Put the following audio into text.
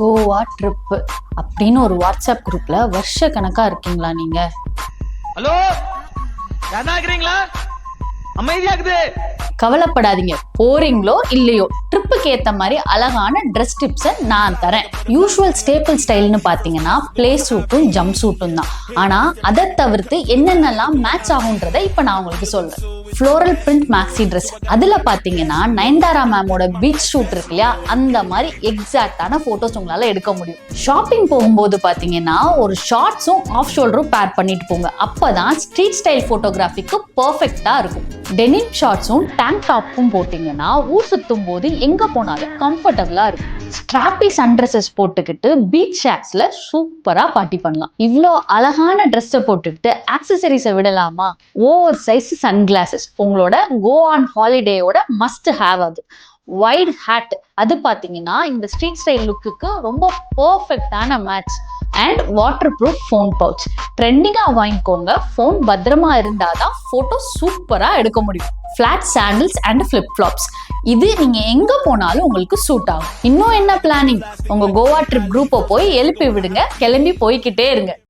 Goa trip அப்படின்னு ஒரு WhatsApp குரூப்ல வருஷ கணக்கா இருக்கீங்களா நீங்க? ஹலோ, யாருக்குறீங்களா? அமைதியாக்குது. கவலைப்படாதீங்க, போறீங்களோ இல்லையோ ட்ரிப்புக்கு ஏத்த மாதிரி அழகான ட்ரெஸ் டிப்ஸை நான் தரேன். யூஸ்வல் ஸ்டேபிள் ஸ்டைல்னு பாத்தீங்கன்னா பிளே சூட்டும் ஜம்ப் சூட்டும் தான். ஆனா அதை தவிர்த்து என்னென்னலாம் மேட்ச் ஆகுன்றதை இப்ப நான் உங்களுக்கு சொல்றேன். ஃப்ளோரல் பிரிண்ட் மேக்ஸி ட்ரெஸ், அதுல பாத்தீங்கன்னா நயன்தாரா மேமோட பீச் ஷூட் இருக்கு இல்லையா, அந்த மாதிரி எக்ஸாக்டான போட்டோஸ் உங்களால எடுக்க முடியும். ஷாப்பிங் போகும்போது பாத்தீங்கன்னா ஒரு ஷார்ட்ஸும் ஆஃப் ஷோல்டரும் பேர் பண்ணிட்டு போங்க, அப்பதான் ஸ்ட்ரீட் ஸ்டைல் போட்டோகிராஃபிக்கு பர்ஃபெக்டா இருக்கும். டெனிம் ஷார்ட்ஸும் டேங்க் டாப்பும் போட்டீங்கன்னா ஊர் சுத்தும் போது எங்க போனாலும் கம்ஃபர்டபுளா இருக்கும். ஸ்ட்ராப்பி சன்ட்ரெஸஸ் போட்டுக்கிட்டு பீச் ஷேக்ஸ்ல சூப்பரா பார்ட்டி பண்ணலாம். இவ்வளோ அழகான ட்ரெஸ்ஸை போட்டுக்கிட்டு ஆக்சசரிஸை விடலாமா? ஓவர் சைஸ் சன்கிளாசஸ் உங்களோட கோ ஆன் ஹாலிடேயோட மஸ்ட் ஹேவ். அது வைட் ஹேட், அது பாத்தீங்கன்னா இந்த ஸ்ட்ரீட் ஸ்டைல் லுக்குக்கு ரொம்ப பர்ஃபெக்டான match. And waterproof phone pouch ட்ரெண்டிங்கா வாங்கிக்கோங்க. ஃபோன் பத்திரமா இருந்தாதான் போட்டோ சூப்பரா எடுக்க முடியும். Flat sandals and flip flops, இது நீங்க எங்க போனாலும் உங்களுக்கு சூட் ஆகும். இன்னும் என்ன பிளானிங்? உங்க கோவா ட்ரிப் குரூப்பை போய் எழுப்பி விடுங்க, கிளம்பி போய்கிட்டே இருங்க.